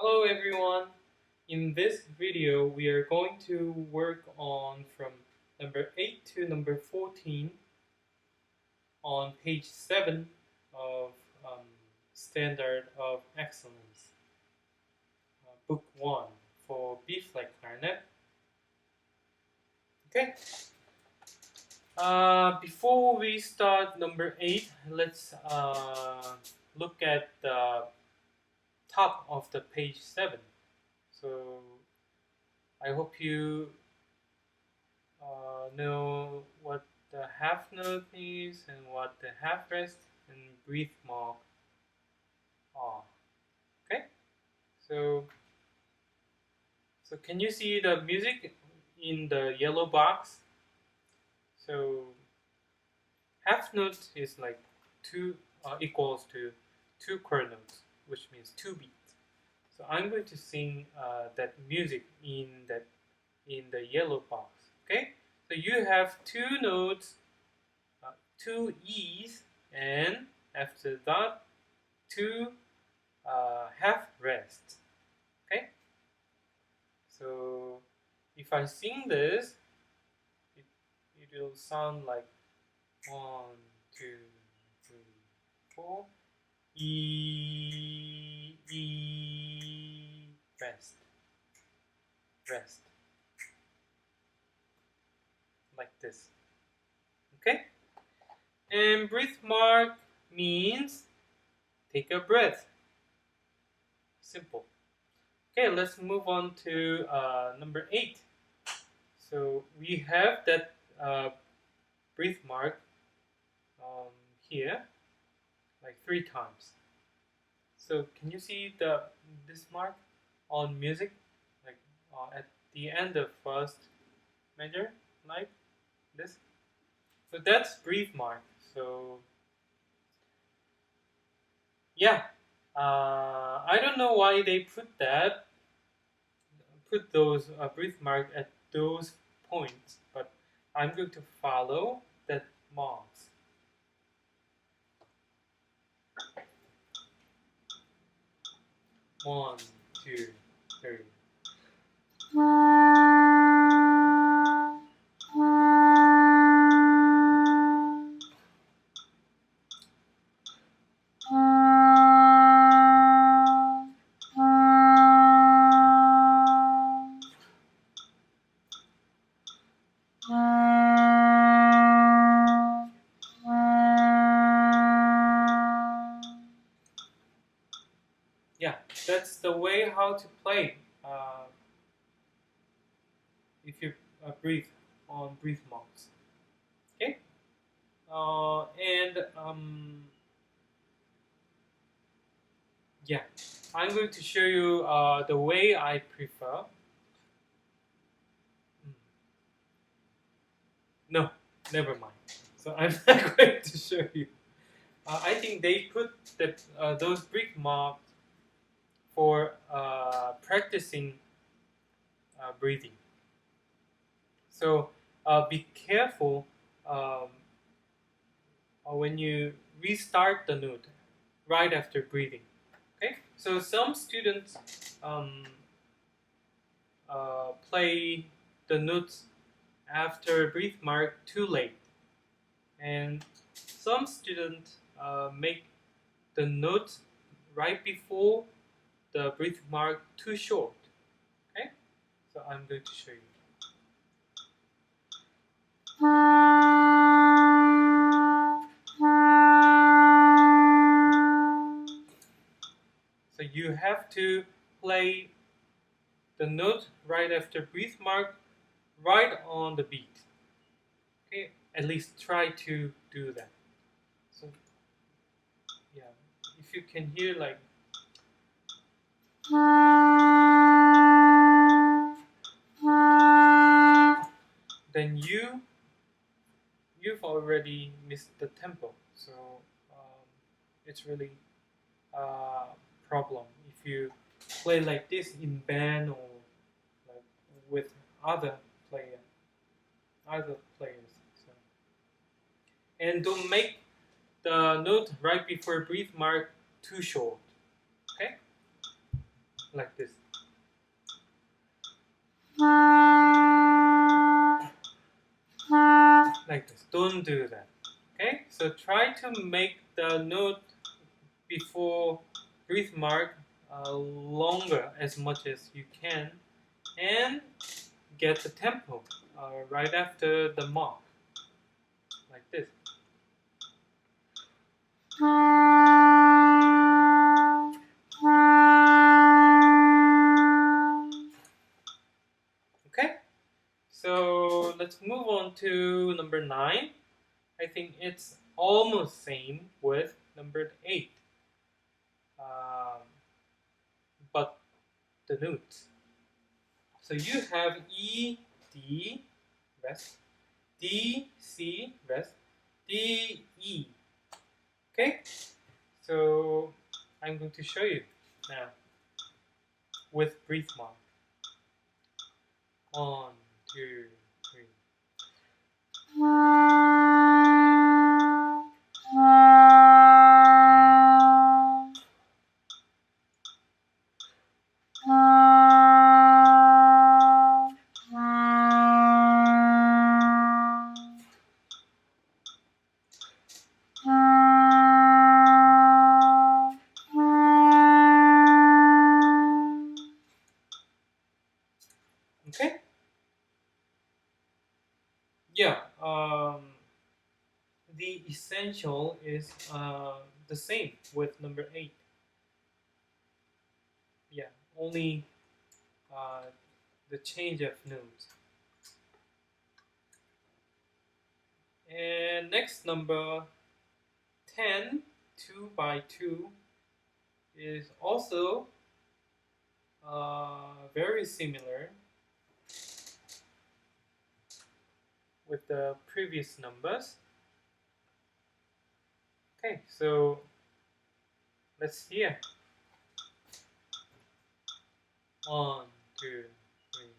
Hello everyone. In this video we are going to work on from number 8 to number 14 on page 7 of Standard of Excellence, book 1 for B-flat clarinet. Okay. Before we start number 8, let's look at the top of the page 7. So I hope you know what the half note is and what the half rest and breath mark are. Okay, so can you see the music in the yellow box? So half note is like two equals to 2 quarter notes, which means 2 beats. So I'm going to sing that music in the yellow box. Okay, so you have 2 notes, 2 E's, and after that 2 half rests. Okay, so if I sing this, it will sound like 1, 2, 3, 4. E, rest, rest, like this. Okay, and breath mark means take a breath. Simple. Okay, let's move on to number 8. So we have that breath mark here, like 3 times. So can you see this mark on music, like at the end of first measure, like this? So that's breath mark. So yeah, I don't know why they put those breath mark at those points, but I'm going to follow that marks. 1, 2, 3. Yeah, that's the way how to play if you breathe on breath marks. Okay, and yeah, I'm going to show you the way I prefer. No, never mind. So I'm not going to show you. I think they put those breath marks for practicing breathing. So be careful when you restart the note right after breathing. Okay, so some students play the notes after breath mark too late, and some students make the notes right before the breath mark too short. Okay, so I'm going to show you. So you have to play the note right after breath mark, right on the beat. Okay, at least try to do that. So yeah, if you can hear like then you've already missed the tempo. So it's really a problem if you play like this in band or like with other players. So, and don't make the note right before breath mark too short. Okay. like this. Like this. Don't do that. Okay? So try to make the note before breath mark longer as much as you can, and get the tempo right after the mark, like this. Okay, so let's move on to number 9. I think it's almost same with number 8, but the notes. So you have E, D, rest, D, C, rest, D, E. Okay, so I'm going to show you now with breath mark. 1, 2, 3. Okay. Yeah. The essential is the same with number 8. Yeah. Only the change of notes. And next, number 10, 2 by 2, is also very similar with the previous numbers. Okay, so let's hear. 1, 2, 3.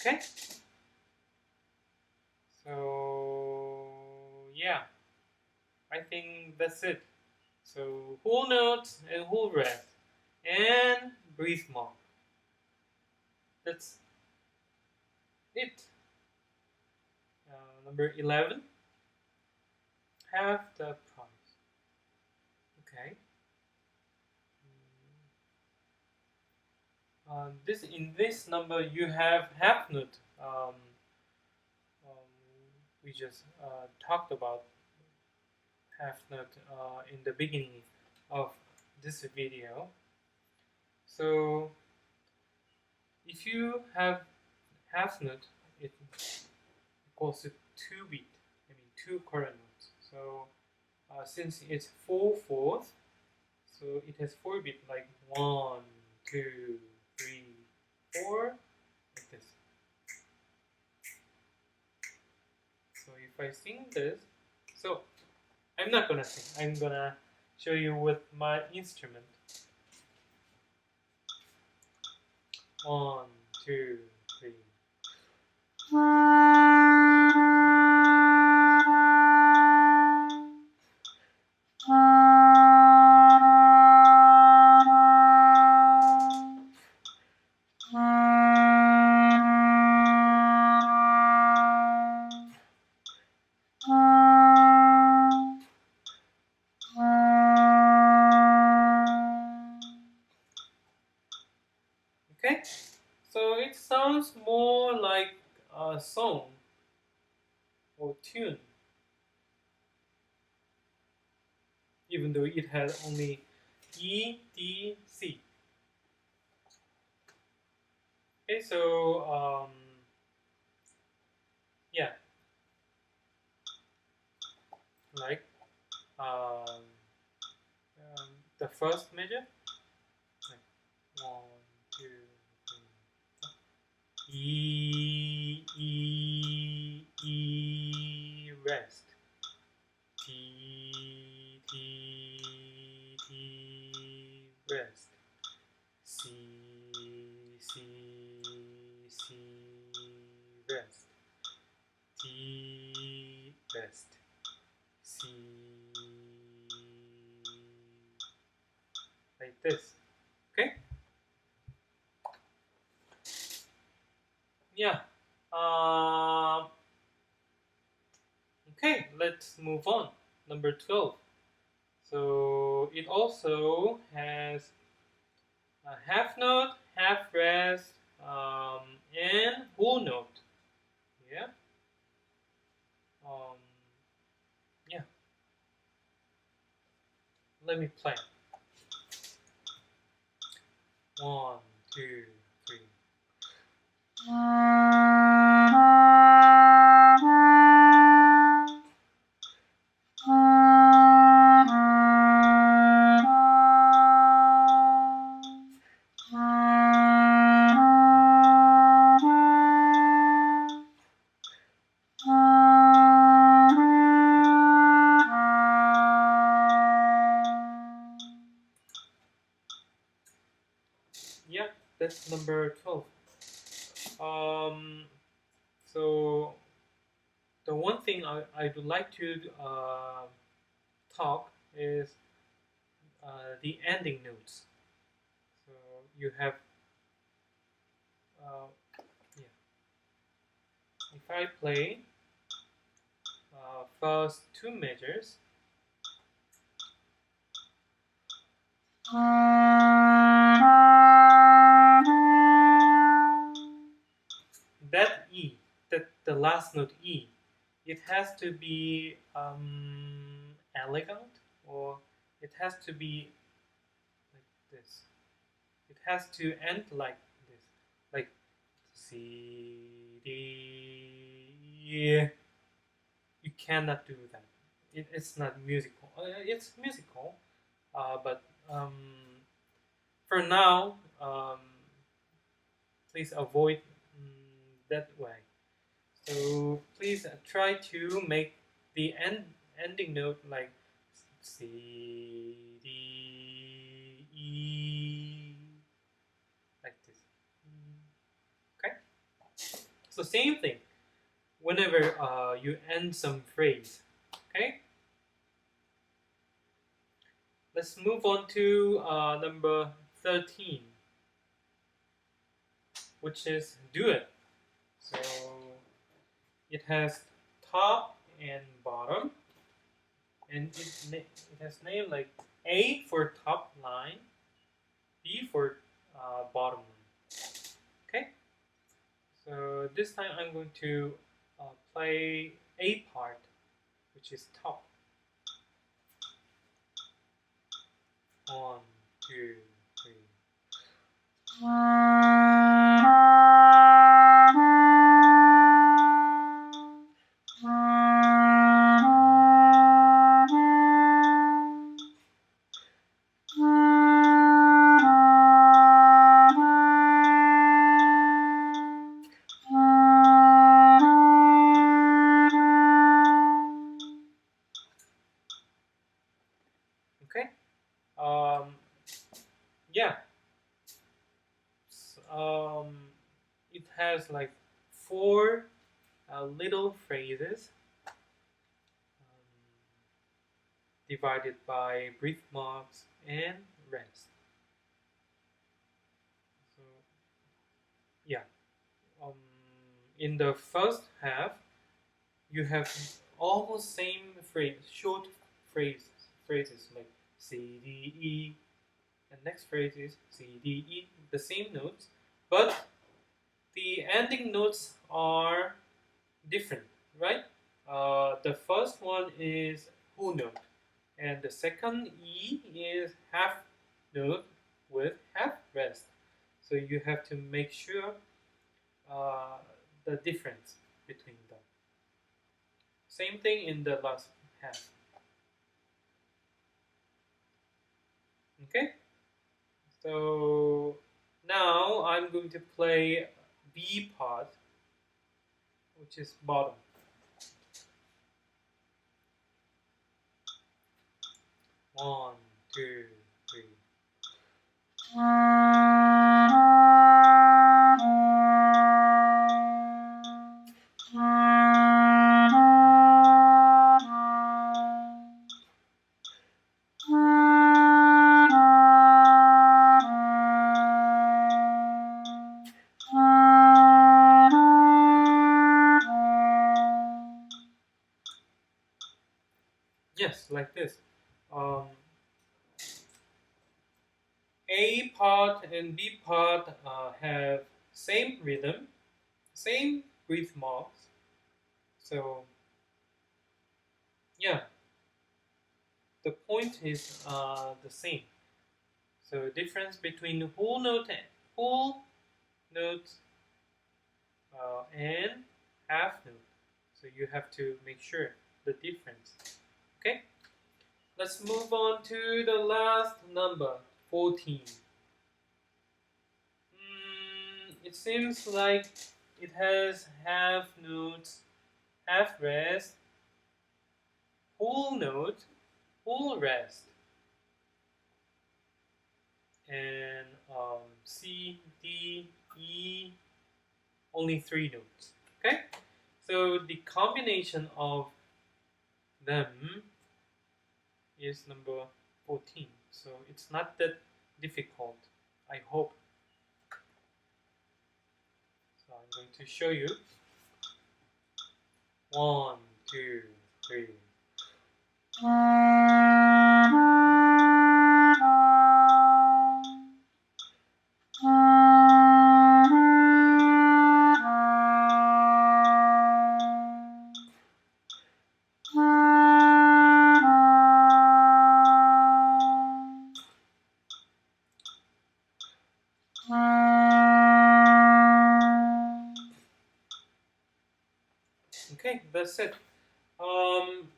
Okay, so yeah, I think that's it. So whole notes and whole rest and breathe more. That's it. Number 11, half the price. Okay. This in this number you have half note. We just talked about half note in the beginning of this video. So if you have half note, it equals to 2 beat. I mean 2 quarter notes. So since it's 4/4, so it has 4 beat, like 1, 2, 3, 4, like this. So if I sing this, so I'm not gonna sing. I'm gonna show you with my instrument. 1, 2, 3. Okay, so it sounds more like a song or tune, even though it has only E, D, C. Okay, so yeah, like um, the first measure, like 1, 2, 3, 4. E, rest. T, T, T, rest. C, C, C, rest. T, rest. C, like this. Okay? Yeah. Okay, let's move on. Number 12. So it also has a half note, half rest, and whole note. Yeah. Um, yeah. Let me play. 1, 2, 3. Yeah, that's number 12. So the one thing I would like to talk is the ending notes. So you have, uh, yeah. If I play first two measures, that E, that the last note E, it has to be elegant, or it has to be like this. It has to end like this, like C D. You cannot do that. It's not musical. It's musical, but for now, please avoid that way. So please try to make the ending note like C D E, like this. Okay. So same thing. Whenever you end some phrase, okay. Let's move on to number 13, which is duet. So it has top and bottom, and it has name like A for top line, B for bottom line. Okay, so this time I'm going to play A part, which is top. 1, 2, 3. Okay. Yeah. It has like 4 little phrases divided by breath marks and rest. So yeah, in the first half, you have almost same phrase, short phrases like C D E, and next phrase is C D E, the same notes, but the ending notes are different, right? The first one is whole note, and the second E is half note with half rest. So you have to make sure uh, the difference between them. Same thing in the last half. Okay, so now I'm going to play B part, which is bottom. 1, 2, 3. Yes, like this. Um, A part and B part have same rhythm, same breath marks. So yeah, the point is the same. So difference between whole note and half note. So you have to make sure the difference. Okay, let's move on to the last number, 14. It seems like it has half notes, half rest, whole note, whole rest, and C, D, E, only 3 notes. Okay, so the combination of them is number 14. So it's not that difficult, I hope. So I'm going to show you. 1, 2, 3. Okay, that's it. Um,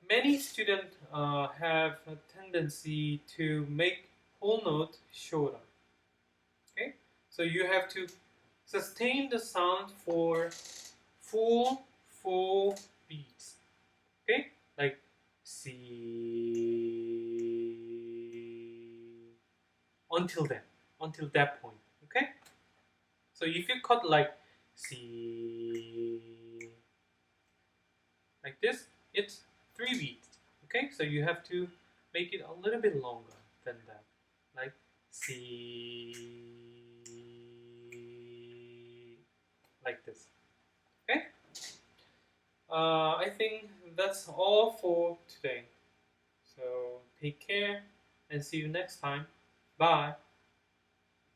Many students have a tendency to make whole note shorter. Okay, so you have to sustain the sound for full 4 beats. Okay, like C until that point. Okay, so if you cut like C like this, it's 3 beats. Okay, so you have to make it a little bit longer than that, like C, like this. Okay, I think that's all for today. So take care and see you next time. Bye.